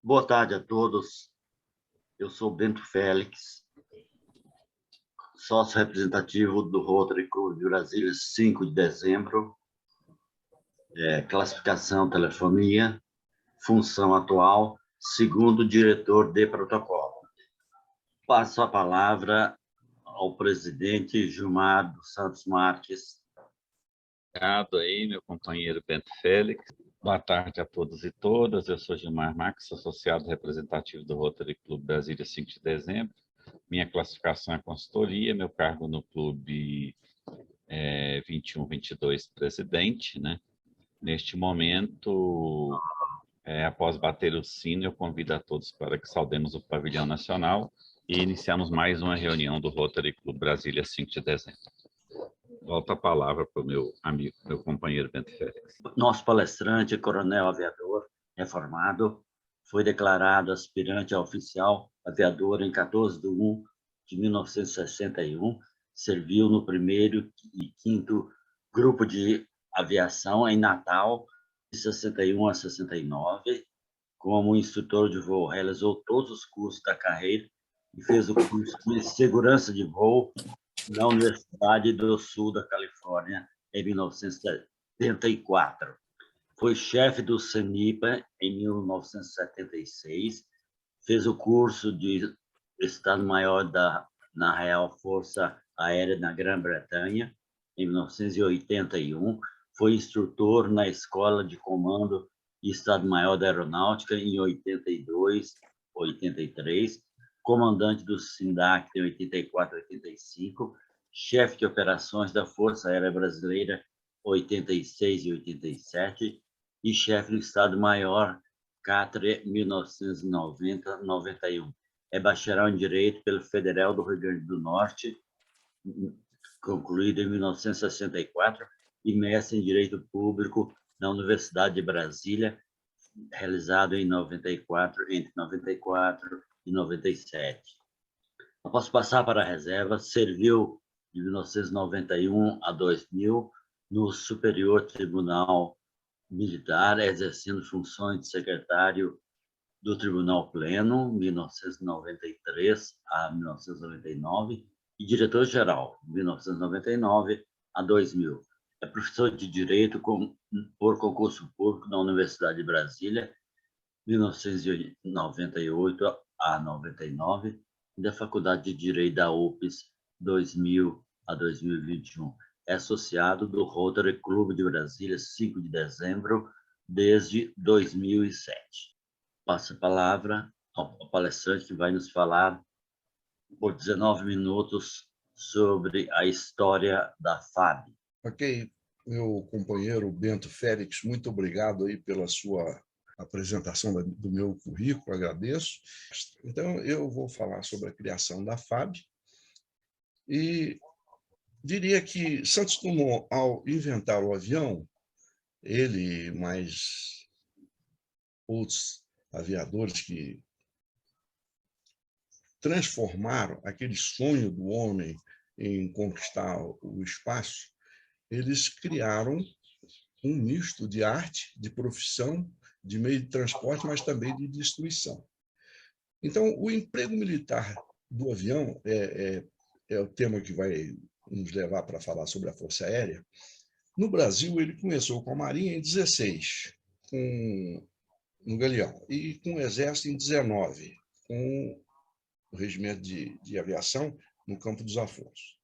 Boa tarde a todos. Eu sou Bento Félix, sócio representativo do Rotary Club de Brasília, 5 de dezembro. Classificação, telefonia, função atual, segundo diretor de protocolo. Passo a palavra ao presidente Gilmar dos Santos Marques. Obrigado aí, meu companheiro Bento Félix. Boa tarde a todos e todas. Eu sou Gilmar Marques, associado representativo do Rotary Club Brasília, 5 de dezembro. Minha classificação é consultoria, meu cargo no clube é 21-22 presidente, né? Neste momento, após bater o sino, eu convido a todos para que saudemos o pavilhão nacional e iniciamos mais uma reunião do Rotary Club Brasília, 5 de dezembro. Volto a palavra para o meu amigo, meu companheiro Bento Félix. Nosso palestrante, coronel aviador, reformado, foi declarado aspirante a oficial aviador em 14 de 1 de 1961, serviu no 1º e 5º Grupo de Aviação em Natal, de 61 a 69, como instrutor de voo. Realizou todos os cursos da carreira e fez o curso de segurança de voo na Universidade do Sul da Califórnia, em 1974. Foi chefe do CENIPA em 1976, fez o curso de Estado-Maior na Real Força Aérea na Grã-Bretanha, em 1981, foi instrutor na Escola de Comando e Estado-Maior da Aeronáutica em 82, 83, comandante do SINDAC em 84 e 85, chefe de operações da Força Aérea Brasileira 86 e 87 e chefe do Estado-Maior CATRE 1990-91. É bacharel em Direito pelo Federal do Rio Grande do Norte, concluído em 1964, e mestre em Direito Público na Universidade de Brasília, realizado em 94, entre 94 e 97. Após passar para a reserva, serviu de 1991 a 2000 no Superior Tribunal Militar, exercendo funções de secretário do Tribunal Pleno, 1993 a 1999, e diretor-geral, 1999 a 2000. É professor de Direito por concurso público na Universidade de Brasília, 1998 a 99, e da Faculdade de Direito da UFES, 2000 a 2021. É associado do Rotary Club de Brasília, 5 de dezembro, desde 2007. Passo a palavra ao palestrante que vai nos falar por 19 minutos sobre a história da FAB. Ok, meu companheiro Bento Félix, muito obrigado aí pela sua apresentação do meu currículo, agradeço. Então, eu vou falar sobre a criação da FAB e diria que Santos Dumont, ao inventar o avião, ele mais outros aviadores que transformaram aquele sonho do homem em conquistar o espaço, eles criaram um misto de arte, de profissão, de meio de transporte, mas também de destruição. Então, o emprego militar do avião é o tema que vai nos levar para falar sobre a Força Aérea. No Brasil, ele começou com a Marinha em 16, no Galeão, e com o Exército em 19, com o Regimento de Aviação no Campo dos Afonsos.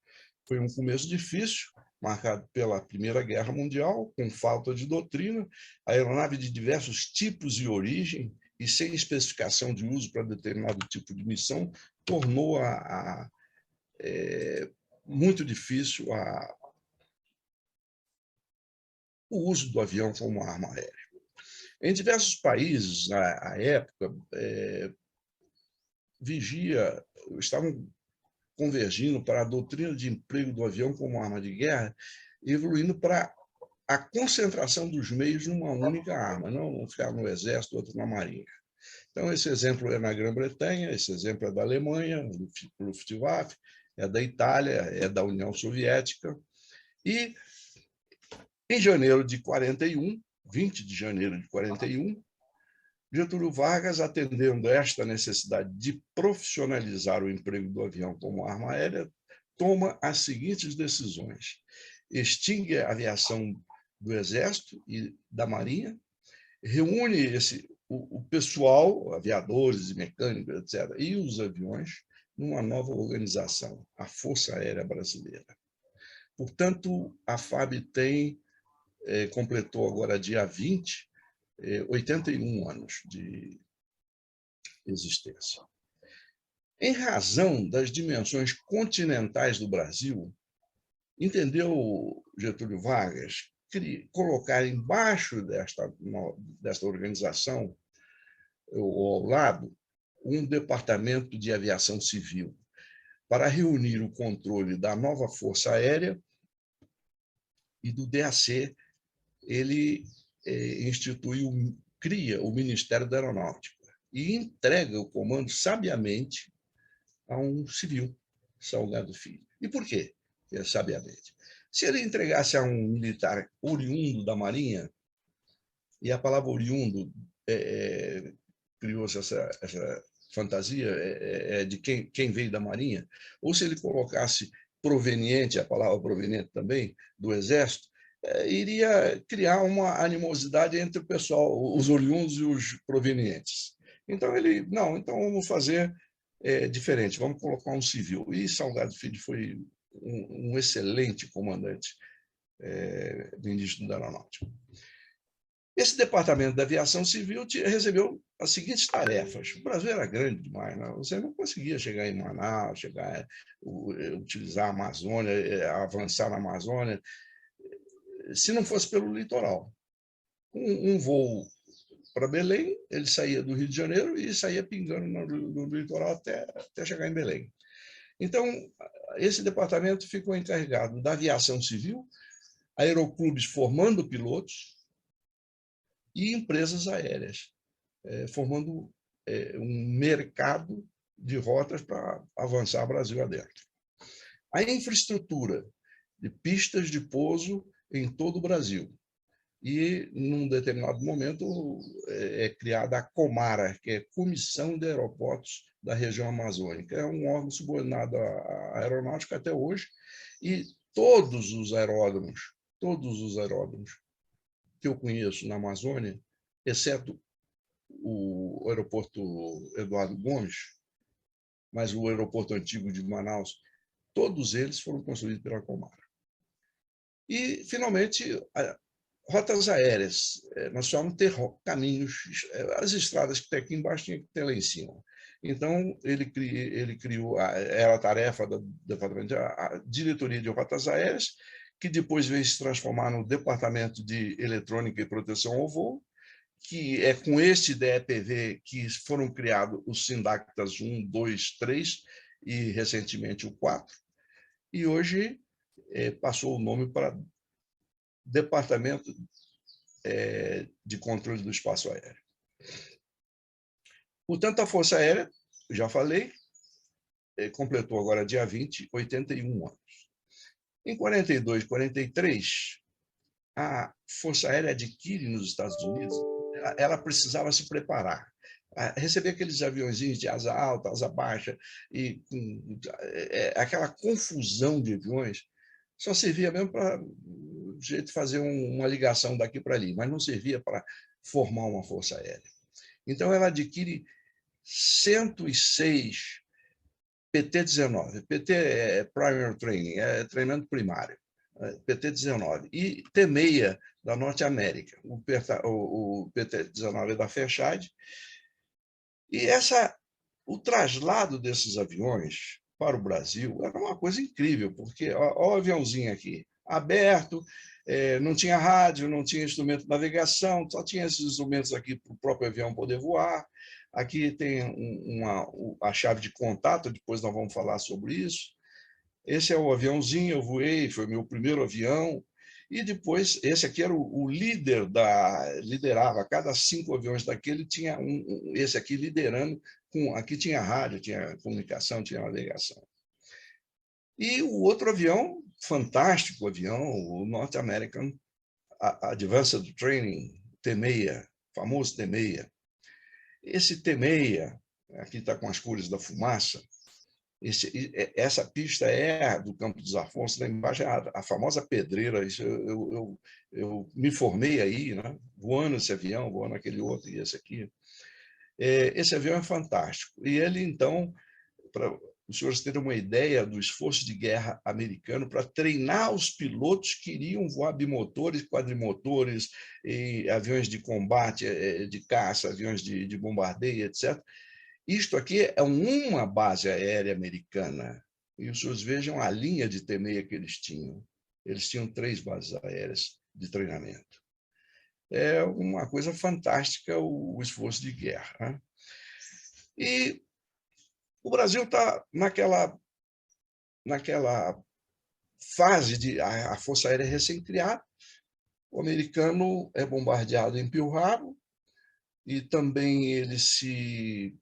Foi um começo difícil, marcado pela Primeira Guerra Mundial, com falta de doutrina, aeronave de diversos tipos e origem, e sem especificação de uso para determinado tipo de missão, tornou muito difícil o uso do avião como arma aérea. Em diversos países, à época, estavam convergindo para a doutrina de emprego do avião como arma de guerra, evoluindo para a concentração dos meios numa única arma, não ficar no Exército, outro na Marinha. Então, esse exemplo é na Grã-Bretanha, esse exemplo é da Alemanha, do Luftwaffe, é da Itália, é da União Soviética. E, em janeiro de 41, 20 de janeiro de 41, Getúlio Vargas, atendendo a esta necessidade de profissionalizar o emprego do avião como arma aérea, toma as seguintes decisões: extingue a aviação do Exército e da Marinha, reúne o pessoal, aviadores e mecânicos, etc., e os aviões, numa nova organização, a Força Aérea Brasileira. Portanto, a FAB completou agora, dia 20, 81 anos de existência. Em razão das dimensões continentais do Brasil, entendeu Getúlio Vargas colocar embaixo desta organização, ou ao lado, um departamento de aviação civil, para reunir o controle da nova Força Aérea e do DAC. Ele cria o Ministério da Aeronáutica e entrega o comando sabiamente a um civil, Salgado Filho. E por quê? Sabiamente. Se ele entregasse a um militar oriundo da Marinha, e a palavra oriundo criou-se essa fantasia de quem veio da Marinha, ou se ele colocasse proveniente, a palavra proveniente também, do Exército, iria criar uma animosidade entre o pessoal, os oriundos e os provenientes. Então, então vamos fazer diferente, vamos colocar um civil. E Salgado Filho foi um excelente comandante ministro da Aeronáutica. Esse departamento da aviação civil recebeu as seguintes tarefas. O Brasil era grande demais, né? Você não conseguia chegar em Manaus, utilizar a Amazônia, avançar na Amazônia, se não fosse pelo litoral. Um voo para Belém, ele saía do Rio de Janeiro e saía pingando no litoral até chegar em Belém. Então, esse departamento ficou encarregado da aviação civil, aeroclubes formando pilotos e empresas aéreas, formando um mercado de rotas para avançar Brasil adentro. A infraestrutura de pistas de pouso em todo o Brasil. E, num determinado momento, é criada a Comara, que é Comissão de Aeroportos da Região Amazônica. É um órgão subordinado à aeronáutica até hoje, e todos os aeródromos que eu conheço na Amazônia, exceto o aeroporto Eduardo Gomes, mas o aeroporto antigo de Manaus, todos eles foram construídos pela Comara. E, finalmente, rotas aéreas. Nós precisávamos ter caminhos, as estradas que tem aqui embaixo tinha que ter lá em cima. Então, ele criou, era a tarefa do departamento, a diretoria de rotas aéreas, que depois veio se transformar no Departamento de Eletrônica e Proteção ao Voo, que é com este DEPV que foram criados os SINDACTAS 1, 2, 3 e, recentemente, o 4. E hoje passou o nome para Departamento de Controle do Espaço Aéreo. Portanto, a Força Aérea, já falei, completou agora, dia 20, 81 anos. Em 42, 43, a Força Aérea adquire nos Estados Unidos, ela precisava se preparar. Receber aqueles aviõezinhos de asa alta, asa baixa, e aquela confusão de aviões, só servia mesmo para jeito de fazer uma ligação daqui para ali, mas não servia para formar uma força aérea. Então, ela adquire 106 PT-19. PT é Primary Training, é treinamento primário. PT-19. E T-6 da Norte América. O PT-19 é da Fairchild. E o traslado desses aviões para o Brasil era uma coisa incrível, porque olha o aviãozinho aqui, aberto, não tinha rádio, não tinha instrumento de navegação, só tinha esses instrumentos aqui para o próprio avião poder voar. Aqui tem a chave de contato, depois nós vamos falar sobre isso. Esse é o aviãozinho, eu voei, foi meu primeiro avião. E depois, esse aqui era o líder, liderava, cada 5 aviões daquele tinha esse aqui liderando, aqui tinha rádio, tinha comunicação, tinha navegação. E o outro avião, fantástico avião, o North American Advanced Training, T-6, famoso T-6. Esse T6, aqui está com as cores da fumaça, essa pista é do Campo dos Afonsos, lá embaixo é a famosa pedreira. Isso eu me formei aí, né? Voando esse avião, voando aquele outro e esse aqui. Esse avião é fantástico. E ele, então, para os senhores terem uma ideia do esforço de guerra americano para treinar os pilotos que iriam voar bimotores, quadrimotores, aviões de combate, de caça, aviões de bombardeio, etc. Isto aqui é uma base aérea americana. E os senhores vejam a linha de T6 que eles tinham. Eles tinham 3 bases aéreas de treinamento. É uma coisa fantástica o esforço de guerra, né? E o Brasil está naquela fase de a Força Aérea recém-criada. O americano é bombardeado em Pearl Harbor e também ele se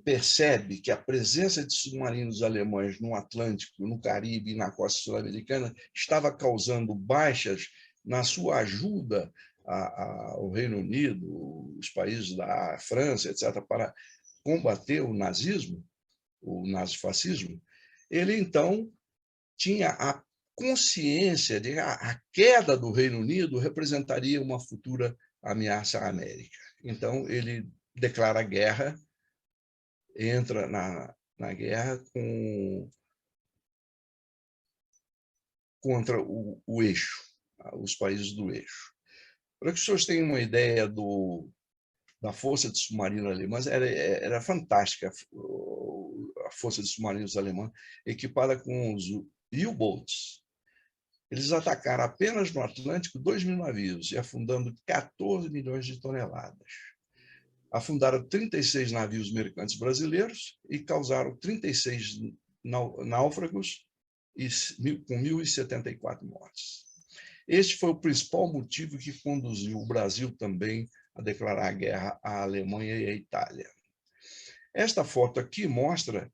percebe que a presença de submarinos alemães no Atlântico, no Caribe e na costa sul-americana estava causando baixas na sua ajuda ao Reino Unido, os países da França, etc., para combater o nazismo, o nazifascismo. Ele, então, tinha a consciência de que a queda do Reino Unido representaria uma futura ameaça à América. Então, ele declara guerra, entra na guerra contra o eixo, os países do eixo. Para que os senhores tenham uma ideia da força de submarino alemã, era fantástica a força de submarinos alemã, equipada com os U-boats. Eles atacaram apenas no Atlântico 2.000 navios e afundando 14 milhões de toneladas. Afundaram 36 navios mercantes brasileiros e causaram 36 náufragos com 1.074 mortes. Este foi o principal motivo que conduziu o Brasil também a declarar guerra à Alemanha e à Itália. Esta foto aqui mostra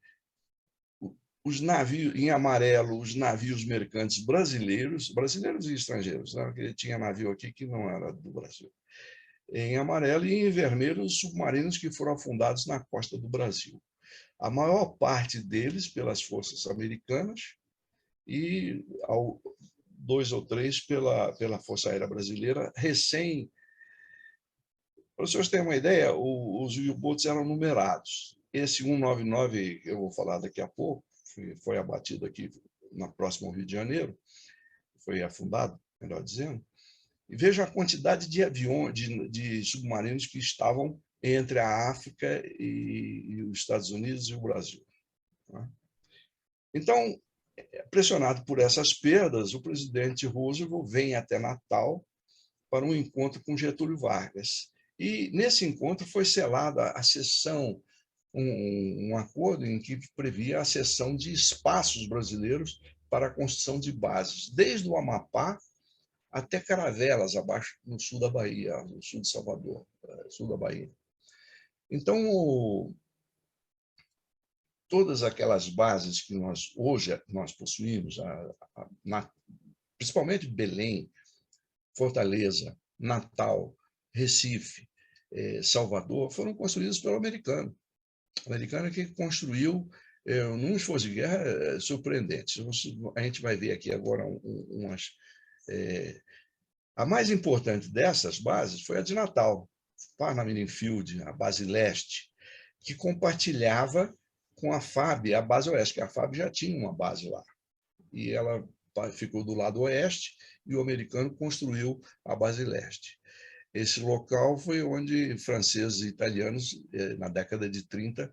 os navios, em amarelo, os navios mercantes brasileiros e estrangeiros, né? Porque tinha navio aqui que não era do Brasil. Em amarelo e em vermelho, os submarinos que foram afundados na costa do Brasil. A maior parte deles pelas forças americanas e 2 ou 3 pela Força Aérea Brasileira, recém. Para os senhores terem uma ideia, os U-boats eram numerados. Esse 199, que eu vou falar daqui a pouco, foi abatido aqui na próxima ao Rio de Janeiro, foi afundado, melhor dizendo. E veja a quantidade de aviões, de submarinos que estavam entre a África e os Estados Unidos e o Brasil. Então, pressionado por essas perdas, o presidente Roosevelt vem até Natal para um encontro com Getúlio Vargas. E, nesse encontro, foi selada a cessão, um acordo em que previa a cessão de espaços brasileiros para a construção de bases, desde o Amapá até Caravelas, abaixo, no sul da Bahia, no sul de Salvador, sul da Bahia. Então, todas aquelas bases que hoje nós possuímos, principalmente Belém, Fortaleza, Natal, Recife, Salvador, foram construídas pelo americano. O americano que construiu num esforço de guerra surpreendente. A gente vai ver aqui agora umas... A mais importante dessas bases foi a de Natal, Parnamirim Field, a base leste, que compartilhava com a FAB, a base oeste, que a FAB já tinha uma base lá. E ela ficou do lado oeste e o americano construiu a base leste. Esse local foi onde franceses e italianos, na década de 30,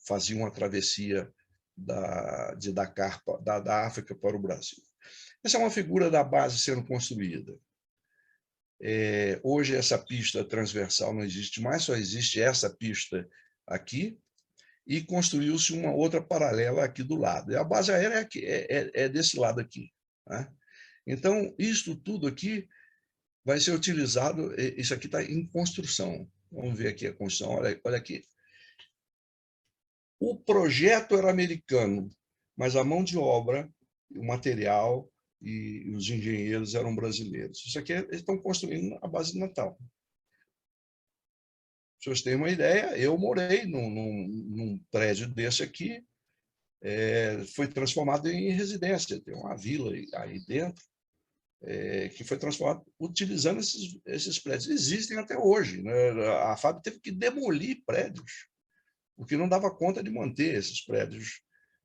faziam a travessia de Dakar, da África para o Brasil. Essa é uma figura da base sendo construída. Hoje essa pista transversal não existe mais, só existe essa pista aqui, e construiu-se uma outra paralela aqui do lado. E a base aérea é desse lado aqui, né? Então, isto tudo aqui vai ser utilizado, isso aqui está em construção. Vamos ver aqui a construção, olha aqui. O projeto era americano, mas a mão de obra, o material e os engenheiros eram brasileiros. Isso aqui eles estão construindo a base de Natal. Para vocês terem uma ideia, eu morei num prédio desse aqui, foi transformado em residência, tem uma vila aí dentro, que foi transformado utilizando esses prédios. Existem até hoje, né? A fábrica teve que demolir prédios, porque não dava conta de manter esses prédios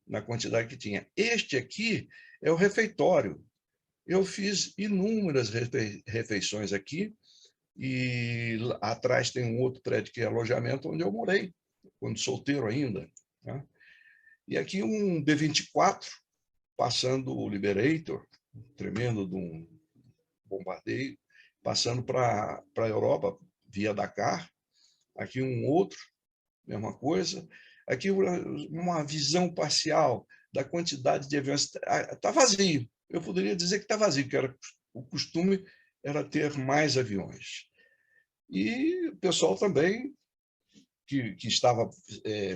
na quantidade que tinha. Este aqui é o refeitório. Eu fiz inúmeras refeições aqui, e atrás tem um outro prédio que é alojamento, onde eu morei, quando solteiro ainda, né? E aqui um B-24, passando o Liberator, tremendo de um bombardeio, passando para a Europa, via Dakar. Aqui um outro, mesma coisa. Aqui uma visão parcial da quantidade de aviões. Está vazio. Eu poderia dizer que está vazio, que o costume era ter mais aviões. E o pessoal também, que estava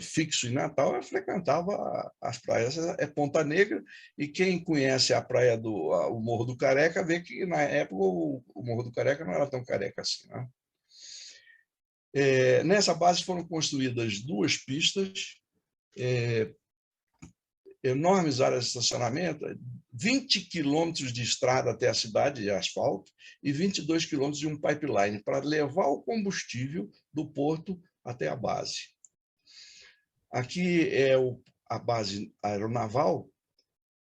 fixo em Natal, frequentava as praias. É Ponta Negra, e quem conhece a praia o Morro do Careca vê que, na época, o Morro do Careca não era tão careca assim, né? Nessa base foram construídas 2 pistas, enormes áreas de estacionamento, 20 quilômetros de estrada até a cidade de asfalto e 22 quilômetros de um pipeline para levar o combustível do porto até a base. Aqui é a base aeronaval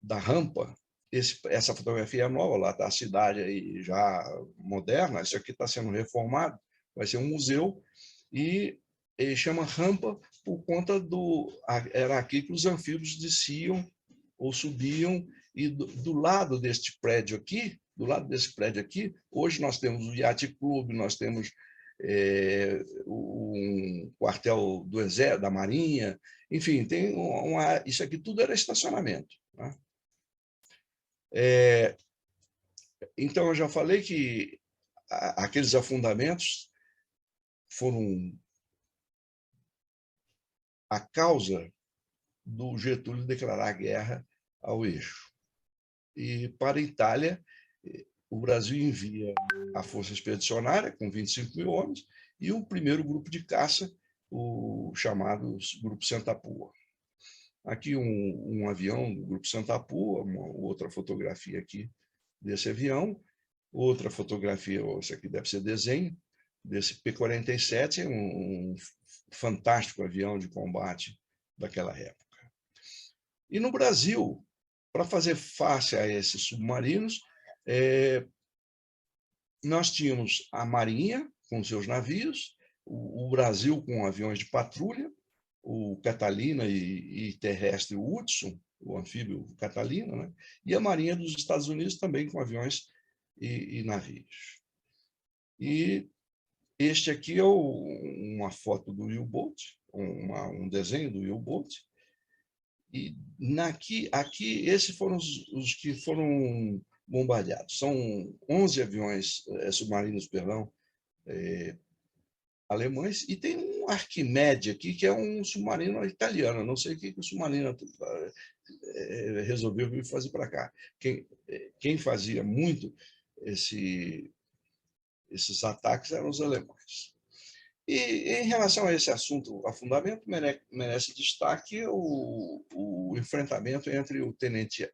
da rampa. Essa fotografia é nova, lá está a cidade aí já moderna. Isso aqui está sendo reformado, vai ser um museu, e chama rampa por conta era aqui que os anfíbios desciam ou subiam, e do lado deste prédio aqui, hoje nós temos o Yacht Club, nós temos um quartel do Exército, da Marinha, enfim, tem isso aqui tudo era estacionamento, né? Então, eu já falei que aqueles afundamentos foram a causa do Getúlio declarar guerra ao eixo. E para a Itália, o Brasil envia a Força Expedicionária, com 25.000 homens, e o primeiro grupo de caça, o chamado Grupo Santa Pua. Aqui um avião do Grupo Santa Pua, uma outra fotografia aqui desse avião, outra fotografia, essa aqui deve ser desenho, desse P-47, um fantástico avião de combate daquela época. E no Brasil, para fazer face a esses submarinos, nós tínhamos a Marinha com seus navios, o Brasil com aviões de patrulha, o Catalina e terrestre o Hudson, o anfíbio Catalina, né? E a Marinha dos Estados Unidos também com aviões e navios. E este aqui é uma foto do U-Boat, um desenho do U-Boat. E aqui esses foram os que foram bombardeados. São 11 aviões submarinos, perdão, alemães, e tem um Arquimede aqui, que é um submarino italiano. Eu não sei o que o submarino resolveu vir fazer para cá. Quem fazia muito esses ataques eram os alemães. E em relação a esse assunto, afundamento, merece destaque o enfrentamento entre o tenente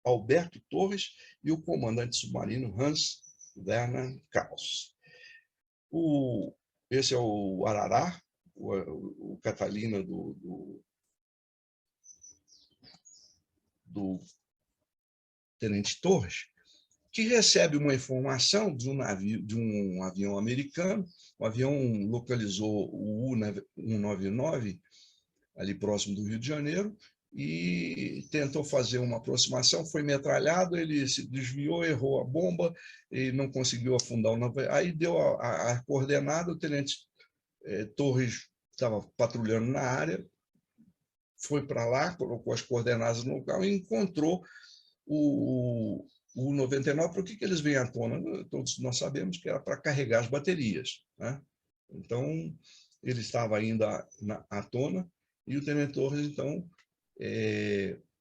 Alberto Torres e o comandante submarino Hans Werner Kraus. Esse é o Arará, o Catalina do tenente Torres, que recebe uma informação de um avião americano. O avião localizou o U-199 ali próximo do Rio de Janeiro e tentou fazer uma aproximação, foi metralhado, ele se desviou, errou a bomba e não conseguiu afundar o navio. Aí deu a coordenada, o tenente Torres estava patrulhando na área, foi para lá, colocou as coordenadas no local e encontrou o 99. Por que eles vêm à tona? Todos nós sabemos que era para carregar as baterias, né? Então, ele estava ainda à tona, e o tenente Torres, então,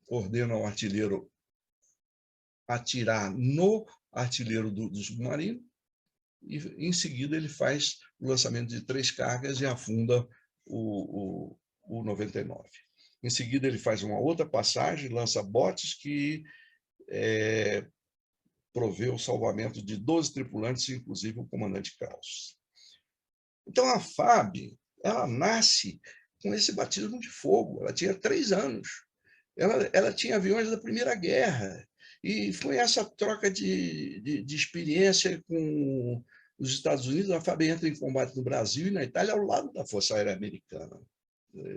ordena ao artilheiro atirar no artilheiro do submarino, e em seguida ele faz o lançamento de 3 cargas e afunda o 99. Em seguida ele faz uma outra passagem, lança botes que provê o salvamento de 12 tripulantes, inclusive o comandante Kraus. Então a FAB, ela nasce com esse batismo de fogo. Ela tinha 3 anos. Ela tinha aviões da Primeira Guerra. E foi essa troca de experiência com os Estados Unidos. A FAB entra em combate no Brasil e na Itália ao lado da Força Aérea Americana.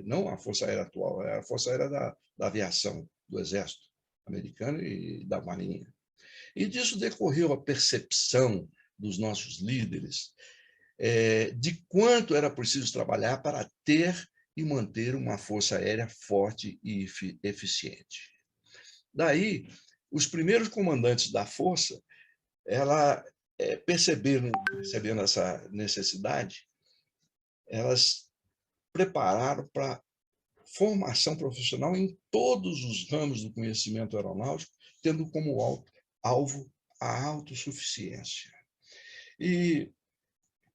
Não a Força Aérea atual, é a Força Aérea da Aviação, do Exército Americano e da Marinha. E disso decorreu a percepção dos nossos líderes de quanto era preciso trabalhar para ter e manter uma força aérea forte e eficiente. Daí, os primeiros comandantes da força, percebendo essa necessidade, elas prepararam para formação profissional em todos os ramos do conhecimento aeronáutico, tendo como alvo a autossuficiência. E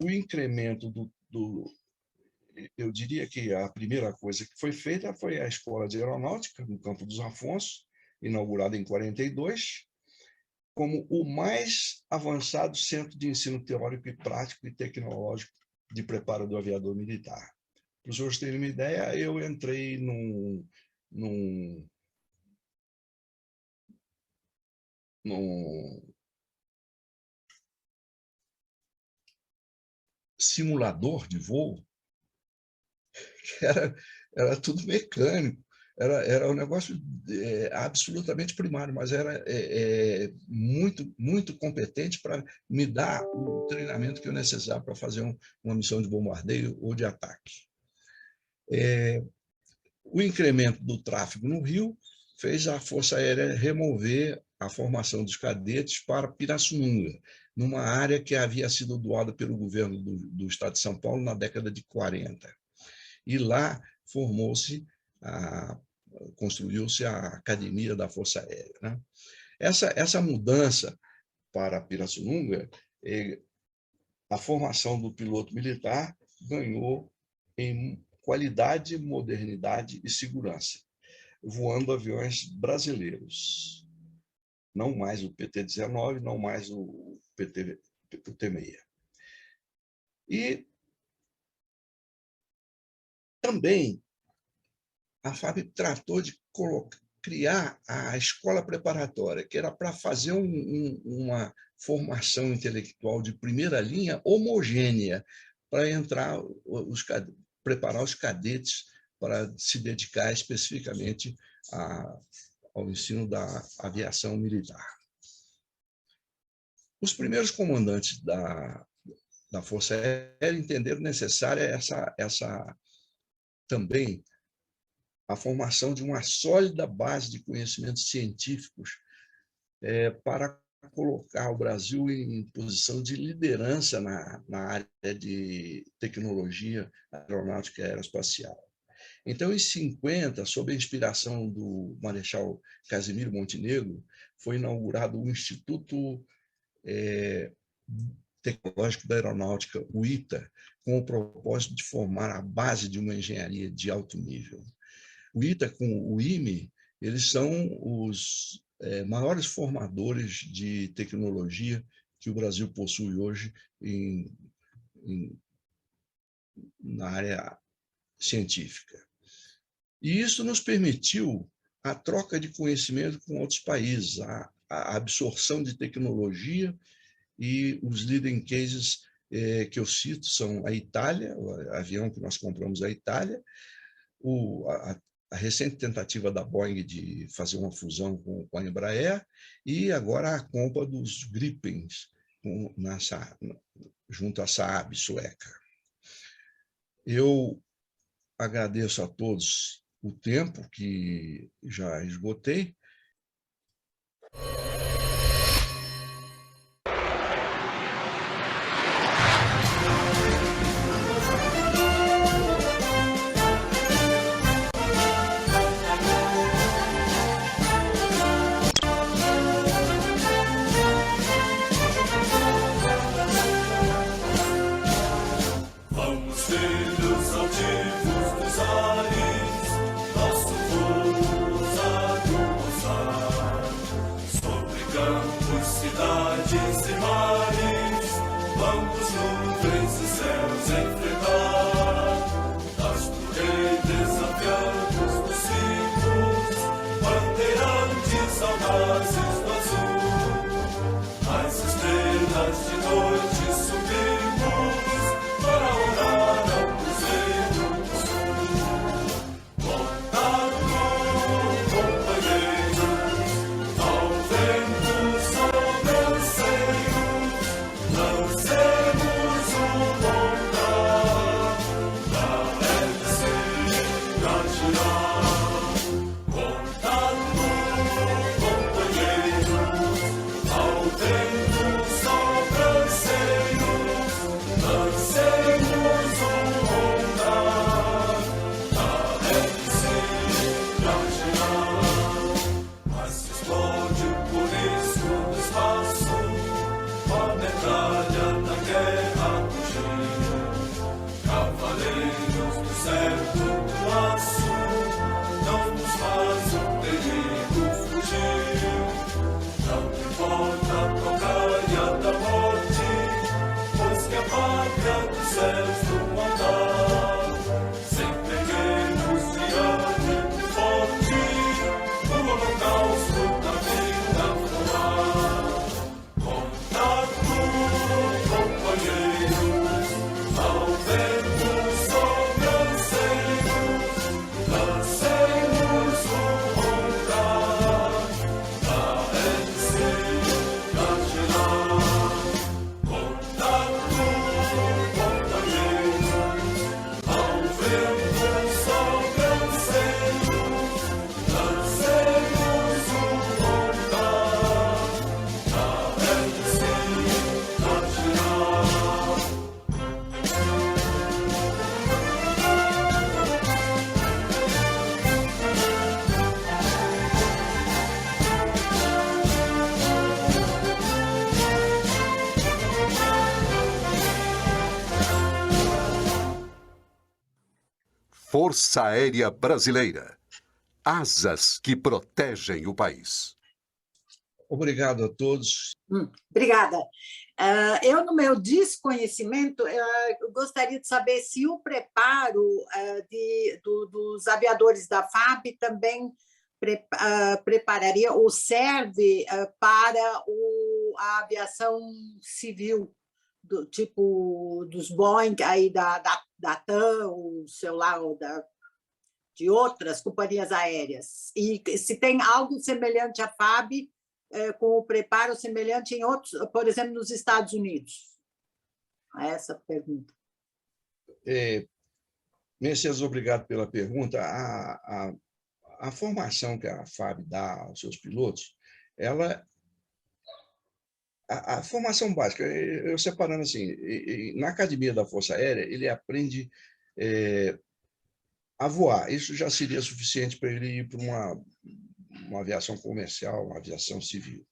o incremento eu diria que a primeira coisa que foi feita foi a Escola de Aeronáutica, no Campo dos Afonsos, inaugurada em 42, como o mais avançado centro de ensino teórico e prático e tecnológico de preparo do aviador militar. Para os senhores terem uma ideia, eu entrei num simulador de voo, que era tudo mecânico, era um negócio absolutamente primário, mas era muito, muito competente para me dar o treinamento que eu necessitava para fazer uma missão de bombardeio ou de ataque. O incremento do tráfego no Rio fez a Força Aérea remover a formação dos cadetes para Pirassununga, numa área que havia sido doada pelo governo do Estado de São Paulo na década de 40. E lá construiu-se a Academia da Força Aérea, né? Essa mudança para Pirassununga, a formação do piloto militar ganhou em qualidade, modernidade e segurança, voando aviões brasileiros. Não mais o PT-19, não mais o T-6. E também a FAB tratou de criar a escola preparatória, que era para fazer uma formação intelectual de primeira linha homogênea, para preparar os cadetes para se dedicar especificamente ao ensino da aviação militar. Os primeiros comandantes da Força Aérea entenderam necessária também a formação de uma sólida base de conhecimentos científicos para colocar o Brasil em posição de liderança na área de tecnologia aeronáutica e aeroespacial. Então, em 50, sob a inspiração do Marechal Casimiro Montenegro, foi inaugurado o Instituto Tecnológico da Aeronáutica, o ITA, com o propósito de formar a base de uma engenharia de alto nível. O ITA com o IME, eles são os maiores formadores de tecnologia que o Brasil possui hoje na área científica. E isso nos permitiu a troca de conhecimento com outros países, a absorção de tecnologia, e os leading cases que eu cito são a Itália, o avião que nós compramos da Itália, a recente tentativa da Boeing de fazer uma fusão com a Embraer e agora a compra dos Gripens junto à Saab sueca. Eu agradeço a todos o tempo que já esgotei. Força Aérea Brasileira. Asas que protegem o país. Obrigado a todos. Obrigada. Eu, no meu desconhecimento, eu gostaria de saber se o preparo dos aviadores da FAB também prepararia ou serve para a aviação civil, do tipo dos Boeing aí da TAM, ou sei lá, ou de outras companhias aéreas. E se tem algo semelhante à FAB, com o preparo semelhante em outros, por exemplo, nos Estados Unidos? Essa pergunta. Messias, obrigado pela pergunta. A formação que a FAB dá aos seus pilotos, a formação básica, eu separando assim, na Academia da Força Aérea, ele aprende a voar. Isso já seria suficiente para ele ir para uma aviação comercial, uma aviação civil.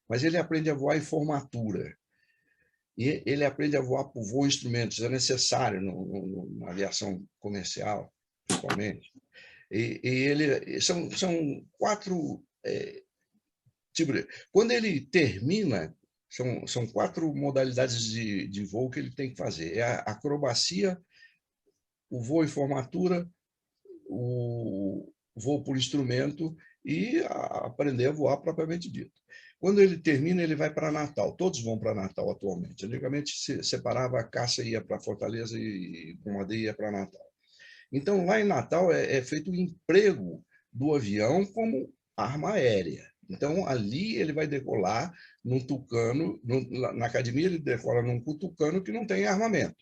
Mas ele aprende a voar em formatura. E ele aprende a voar por voo instrumentos. É necessário na aviação comercial, principalmente. São 4 tipos. Quando ele termina, são 4 modalidades de voo que ele tem que fazer. É a acrobacia, o voo em formatura, o voo por instrumento e aprender a voar propriamente dito. Quando ele termina, ele vai para Natal. Todos vão para Natal atualmente. Antigamente, se separava, a caça ia para Fortaleza e o Comandante ia para Natal. Então, lá em Natal, é feito o emprego do avião como arma aérea. Então, ali ele vai decolar num Tucano, na academia ele decola num Tucano que não tem armamento.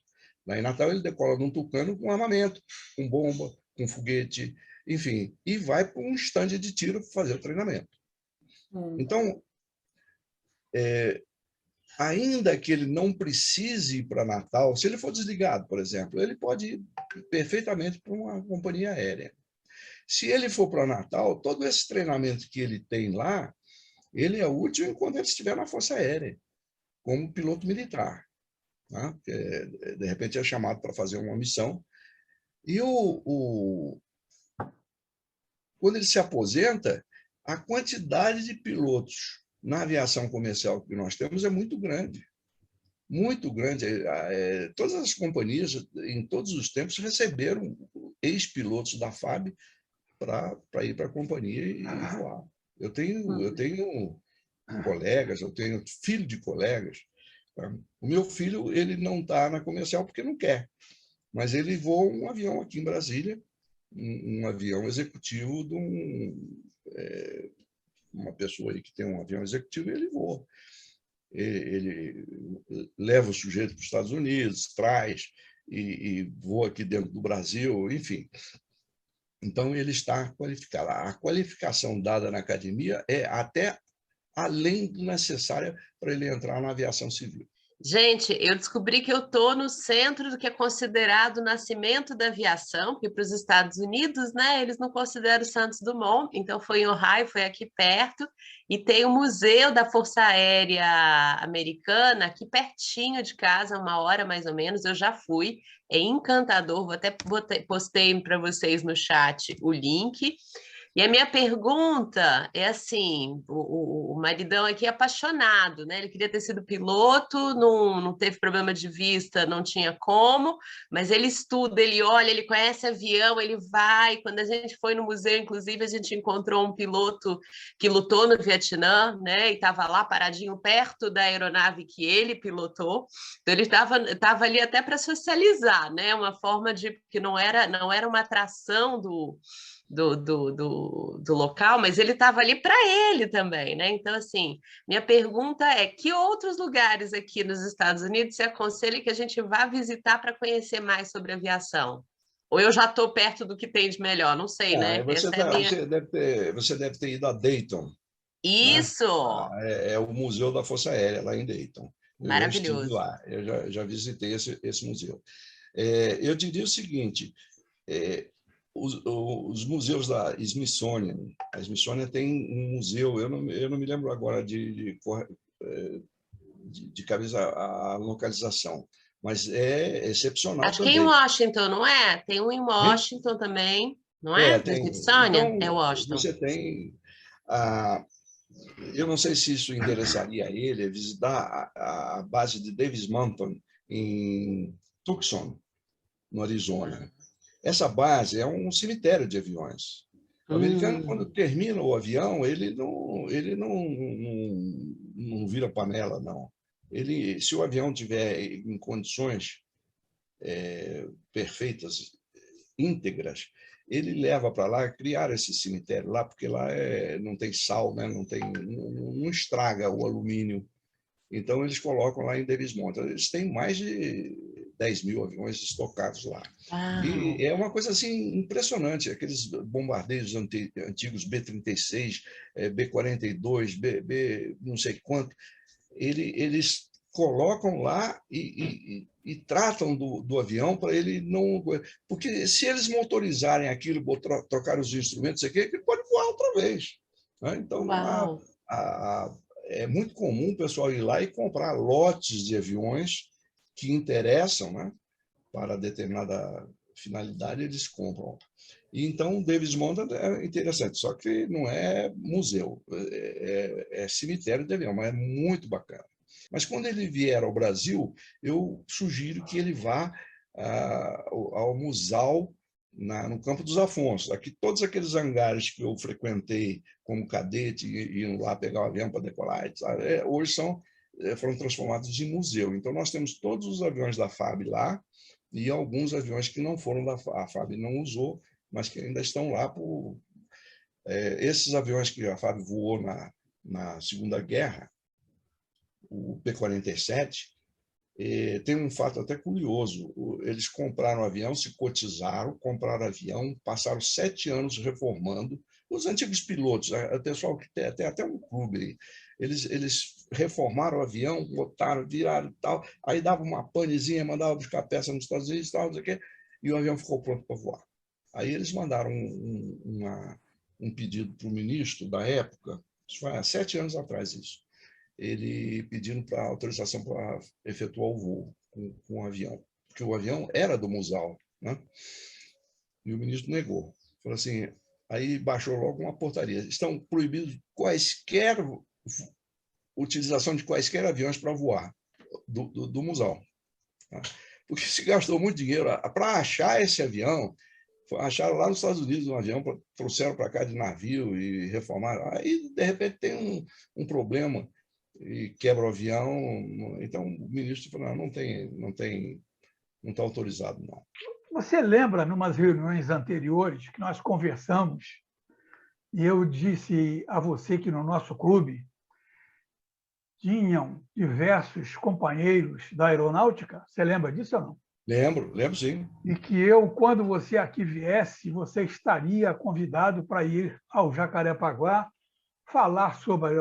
Lá em Natal ele decola num Tucano com armamento, com bomba, com foguete, enfim, e vai para um estande de tiro para fazer o treinamento. Então, ainda que ele não precise ir para Natal, se ele for desligado, por exemplo, ele pode ir perfeitamente para uma companhia aérea. Se ele for para Natal, todo esse treinamento que ele tem lá, ele é útil enquanto ele estiver na Força Aérea, como piloto militar. Né? De repente é chamado para fazer uma missão. E quando ele se aposenta, a quantidade de pilotos na aviação comercial que nós temos é muito grande. Muito grande. Todas as companhias, em todos os tempos, receberam ex-pilotos da FAB para ir para a companhia e voar. Eu tenho colegas, eu tenho filho de colegas. Tá? O meu filho, ele não está na comercial porque não quer, mas ele voa um avião aqui em Brasília, um avião executivo de uma pessoa aí que tem um avião executivo, e ele voa. Ele leva o sujeito para os Estados Unidos, traz e voa aqui dentro do Brasil, enfim. Então, ele está qualificado. A qualificação dada na academia é até além do necessária para ele entrar na aviação civil. Gente, eu descobri que eu estou no centro do que é considerado o nascimento da aviação, porque para os Estados Unidos, né, eles não consideram Santos Dumont, então foi em Ohio, foi aqui perto, e tem o Museu da Força Aérea Americana aqui pertinho de casa, 1 hora mais ou menos, eu já fui, é encantador, postei para vocês no chat o link. E a minha pergunta é assim, o maridão aqui é apaixonado, né? Ele queria ter sido piloto, não teve problema de vista, não tinha como, mas ele estuda, ele olha, ele conhece avião, ele vai. Quando a gente foi no museu, inclusive, a gente encontrou um piloto que lutou no Vietnã, né? E estava lá paradinho perto da aeronave que ele pilotou. Então ele estava ali até para socializar, né? Uma forma de que não era uma atração do local, mas ele estava ali para ele também, né? Então, assim, minha pergunta é: que outros lugares aqui nos Estados Unidos você aconselha que a gente vá visitar para conhecer mais sobre aviação? Ou eu já estou perto do que tem de melhor? Não sei, né? Você deve ter ido a Dayton. Isso! Né? É o Museu da Força Aérea, lá em Dayton. Maravilhoso. Eu estive lá, eu já visitei esse museu. Eu diria o seguinte, os museus da Smithsonian, a Smithsonian tem um museu, eu não me lembro agora de cabeça a localização, mas é excepcional. Acho que é em Washington, não é? Tem um em Washington também, não é? Da Smithsonian? Então, é Washington. Você tem... eu não sei se isso interessaria a ele, visitar a base de Davis Mountain, em Tucson, no Arizona. Essa base é um cemitério de aviões. O americano, quando termina o avião, ele não vira panela, não. Se o avião tiver em condições perfeitas, íntegras, ele leva para lá, criar esse cemitério lá, porque lá não tem sal, né? não estraga o alumínio. Então, eles colocam lá em Davis Mountain. Eles têm mais de 10 mil aviões estocados lá. E é uma coisa assim impressionante. Aqueles bombardeiros antigos, B-36, B-42, B não sei quanto, eles colocam lá e tratam do avião para ele não... Porque se eles motorizarem aquilo, trocarem os instrumentos, ele pode voar outra vez. Né? Então, é muito comum o pessoal ir lá e comprar lotes de aviões que interessam, né? Para determinada finalidade, eles compram. E então, o Davis Mountain é interessante, só que não é museu, é cemitério de avião, mas é muito bacana. Mas quando ele vier ao Brasil, eu sugiro que ele vá ao Musal, no Campo dos Afonsos. Aqui, todos aqueles hangares que eu frequentei como cadete, indo lá pegar o avião para decolar, hoje foram transformados em museu. Então, nós temos todos os aviões da FAB lá e alguns aviões que não foram a FAB não usou, mas que ainda estão lá. Esses aviões que a FAB voou na Segunda Guerra, o P-47, tem um fato até curioso. Eles compraram o avião, se cotizaram, compraram o avião, passaram 7 anos reformando. Os antigos pilotos, o pessoal que tem até um clube aí, eles reformaram o avião, botaram, viraram e tal, aí dava uma panezinha, mandava buscar peça nos Estados Unidos, tal, não sei o quê, e o avião ficou pronto para voar. Aí eles mandaram um pedido para o ministro da época, isso foi há 7 anos atrás isso, ele pedindo para autorização para efetuar o voo com o avião, porque o avião era do Musal, né? E o ministro negou. Falou assim, aí baixou logo uma portaria. Estão proibidos quaisquer utilização de quaisquer aviões para voar do Musal. Tá? Porque se gastou muito dinheiro para achar esse avião. Acharam lá nos Estados Unidos um avião, trouxeram para cá de navio e reformaram. Aí, de repente, tem um problema e quebra o avião. Então, o ministro falou, não está autorizado, não. Você lembra, em umas reuniões anteriores, que nós conversamos, e eu disse a você que no nosso clube tinham diversos companheiros da aeronáutica? Você lembra disso ou não? Lembro sim. E que quando você aqui viesse, você estaria convidado para ir ao Jacarepaguá falar sobre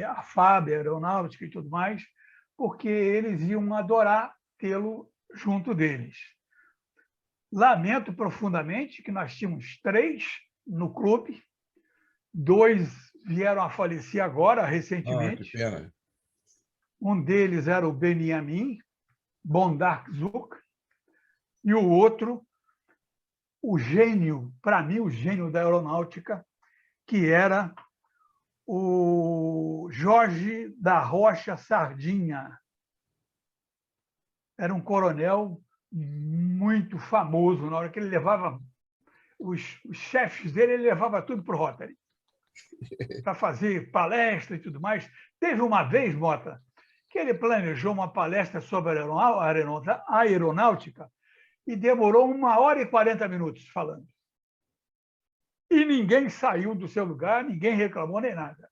a FAB, a aeronáutica e tudo mais, porque eles iam adorar tê-lo junto deles. Lamento profundamente que nós tínhamos 3 no clube, 2 vieram a falecer agora, recentemente. Que pena. Um deles era o Benjamin Bondarchuk, e o outro, o gênio, para mim, o gênio da aeronáutica, que era o Jorge da Rocha Sardinha. Era um coronel muito famoso. Na hora que ele levava os chefes dele, ele levava tudo para o Rotary, para fazer palestra e tudo mais. Teve uma vez, Mota, que ele planejou uma palestra sobre a aeronáutica e demorou 1h40 falando. E ninguém saiu do seu lugar, ninguém reclamou nem nada.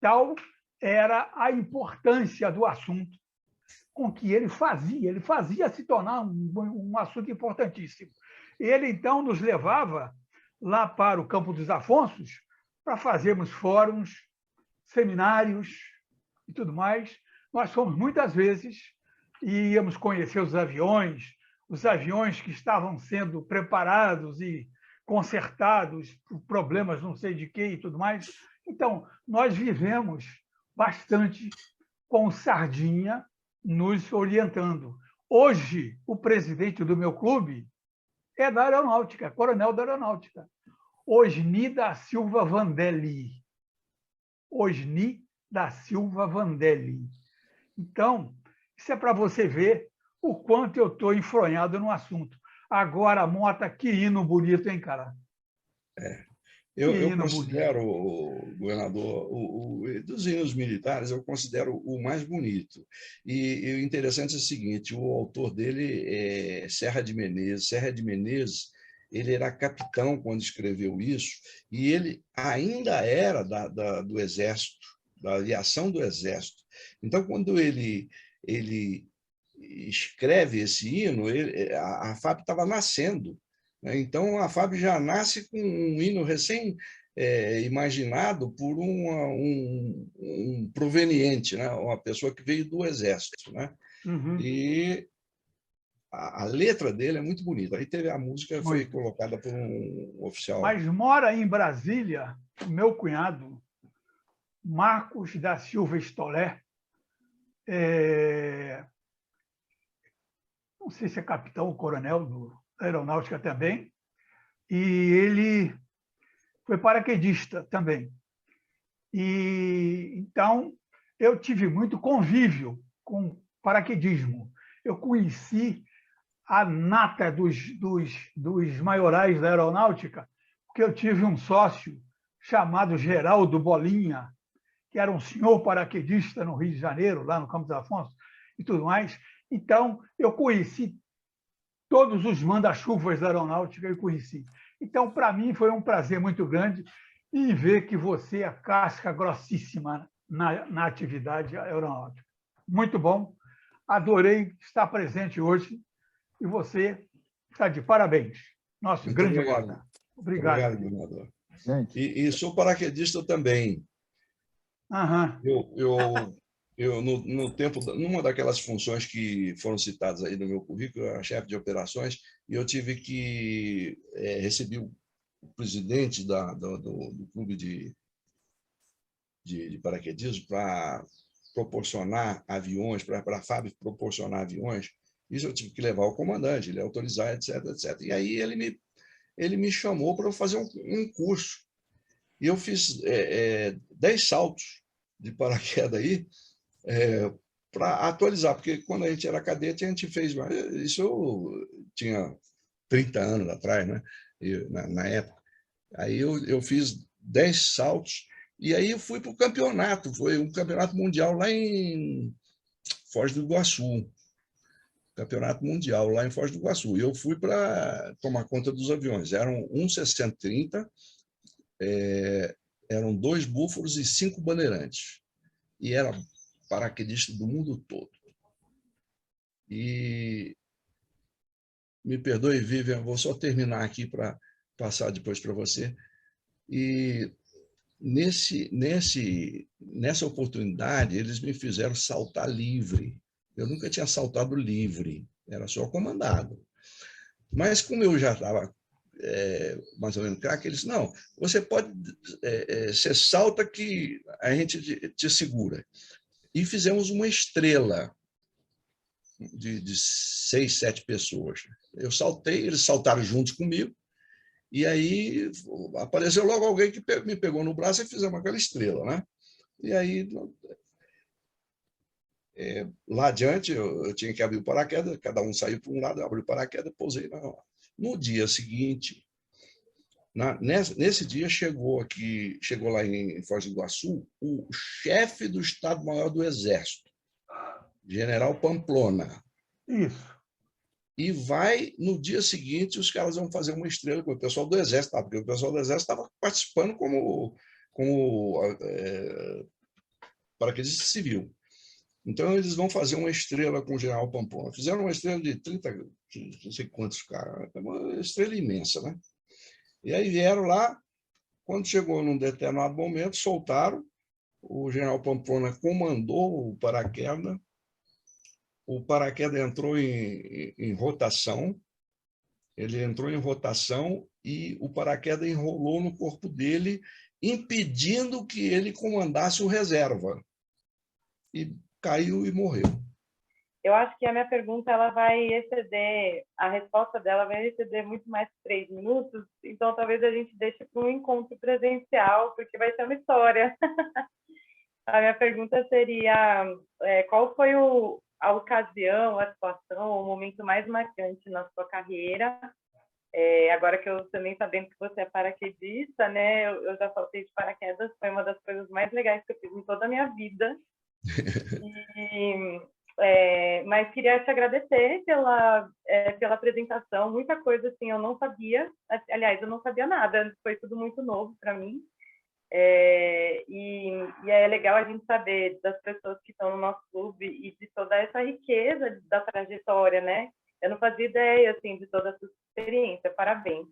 Tal era a importância do assunto com que ele fazia se tornar um assunto importantíssimo. Ele, então, nos levava lá para o Campo dos Afonsos para fazermos fóruns, seminários e tudo mais. Nós fomos muitas vezes e íamos conhecer os aviões que estavam sendo preparados e consertados por problemas não sei de quê e tudo mais. Então, nós vivemos bastante com o Sardinha nos orientando. Hoje, o presidente do meu clube é da aeronáutica, coronel da aeronáutica, Osni da Silva Vandelli. Osni da Silva Vandelli. Então, isso é para você ver o quanto eu estou enfronhado no assunto. Agora, Mota, que hino bonito, hein, cara? Eu considero, governador, dos hinos militares, eu considero o mais bonito. E o interessante é o seguinte, o autor dele é Serra de Menezes. Serra de Menezes, ele era capitão quando escreveu isso, e ele ainda era do Exército, da aviação do Exército. Então, quando ele escreve esse hino, a FAB estava nascendo, né? Então, a FAB já nasce com um hino imaginado por um proveniente, né? Uma pessoa que veio do Exército, né? Uhum. E a letra dele é muito bonita. Aí teve a música, foi colocada por um oficial. Mas mora em Brasília o meu cunhado, Marcos da Silva Stolé, não sei se é capitão ou coronel da aeronáutica também, e ele foi paraquedista também. E então eu tive muito convívio com paraquedismo. Eu conheci a nata dos maiorais da aeronáutica, porque eu tive um sócio chamado Geraldo Bolinha, que era um senhor paraquedista no Rio de Janeiro, lá no Campos dos Afonsos, e tudo mais. Então, eu conheci todos os manda-chuvas da aeronáutica, eu conheci. Então, para mim, foi um prazer muito grande em ver que você é casca grossíssima na atividade aeronáutica. Muito bom. Adorei estar presente hoje e você está de parabéns. Nosso Muito grande obrigado. Mota. Obrigado. Obrigado, governador. Gente. E sou paraquedista também. Aham. No tempo, numa daquelas funções que foram citadas aí no meu currículo, eu era chefe de operações, e eu tive que receber o presidente do clube de paraquedismo para proporcionar aviões, para a FAB proporcionar aviões. Isso eu tive que levar ao comandante, ele autorizar, etc, etc. E aí ele me chamou para eu fazer um curso. E eu fiz 10 saltos de paraquedas aí, para atualizar, porque quando a gente era cadete, a gente fez... Isso eu tinha 30 anos atrás, né? Na época. Aí eu fiz 10 saltos, e aí eu fui para o campeonato. Foi um campeonato mundial lá em Foz do Iguaçu. Campeonato mundial lá em Foz do Iguaçu. E eu fui para tomar conta dos aviões. Eram 60-30, eram 2 búfalos e 5 bandeirantes. E era paraquedista do mundo todo. E me perdoe, Vivian, vou só terminar aqui para passar depois para você. E nessa oportunidade, eles me fizeram saltar livre. Eu nunca tinha saltado livre, era só comandado. Mas como eu já estava mais ou menos craque, eles não, você pode, você salta que a gente te segura. E fizemos uma estrela de 6, 7 pessoas. Eu saltei, eles saltaram juntos comigo, e aí apareceu logo alguém que me pegou no braço e fizemos aquela estrela, né? E aí, lá adiante, eu tinha que abrir o paraquedas, cada um saiu para um lado, eu abri o paraquedas, pousei na hora. No dia seguinte, nesse dia chegou lá em Foz do Iguaçu, o chefe do Estado-Maior do Exército, General Pamplona. Isso. E no dia seguinte, os caras vão fazer uma estrela com o pessoal do Exército, porque o pessoal do Exército estava participando como paraquedista civil. Então, eles vão fazer uma estrela com o General Pamplona. Fizeram uma estrela de 30, não sei quantos caras, uma estrela imensa, né? E aí vieram lá, quando chegou num determinado momento, soltaram, o General Pamplona comandou o paraquedas entrou em rotação, ele entrou em rotação e o paraquedas enrolou no corpo dele, impedindo que ele comandasse o reserva. E caiu e morreu. Eu acho que a minha pergunta ela vai exceder, a resposta dela vai exceder muito mais de 3 minutos, então talvez a gente deixe para um encontro presencial, porque vai ser uma história. A minha pergunta seria, qual foi a ocasião, a situação, o momento mais marcante na sua carreira? Agora que eu também sabendo que você é paraquedista, né? Eu já saltei de paraquedas, foi uma das coisas mais legais que eu fiz em toda a minha vida. Mas queria te agradecer pela apresentação. Muita coisa assim eu não sabia. Aliás, eu não sabia nada. Foi tudo muito novo para mim. E é legal a gente saber das pessoas que estão no nosso clube e de toda essa riqueza da trajetória, né? Eu não fazia ideia assim de toda a sua experiência. Parabéns.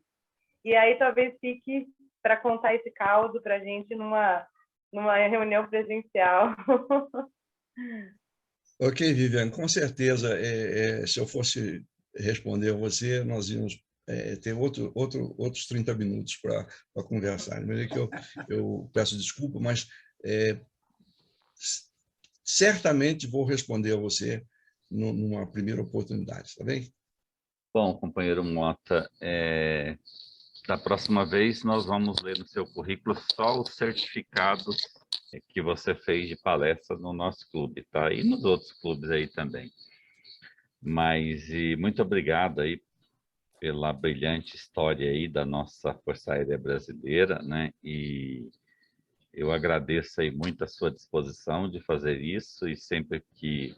E aí talvez fique para contar esse caldo para a gente numa reunião presencial. Ok, Viviane, com certeza, se eu fosse responder a você, nós íamos ter outros 30 minutos para conversar. Mas que eu peço desculpa, mas certamente vou responder a você numa primeira oportunidade, tá bem? Bom, companheiro Mota, da próxima vez nós vamos ler no seu currículo só os certificados que você fez de palestra no nosso clube, tá? E nos outros clubes aí também. Mas, muito obrigado aí pela brilhante história aí da nossa Força Aérea Brasileira, né? E eu agradeço aí muito a sua disposição de fazer isso e sempre que...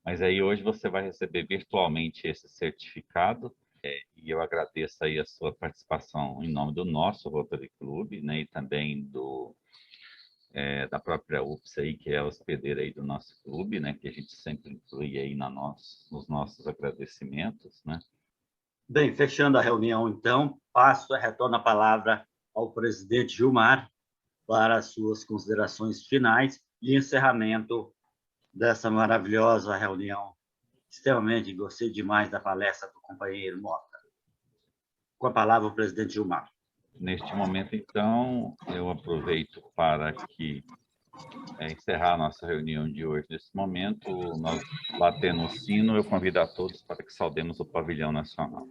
Mas aí hoje você vai receber virtualmente esse certificado, e eu agradeço aí a sua participação em nome do nosso Rotary Club, né? E também da própria UPS aí, que é a hospedeira aí do nosso clube, né? Que a gente sempre inclui aí nos nossos agradecimentos, né? Bem, fechando a reunião, então, retorno a palavra ao presidente Gilmar para as suas considerações finais e encerramento dessa maravilhosa reunião. Extremamente gostei demais da palestra do companheiro Mota. Com a palavra, o presidente Gilmar. Neste momento, então, eu aproveito para encerrar a nossa reunião de hoje. Nesse momento, nós batendo o sino, eu convido a todos para que saudemos o pavilhão nacional.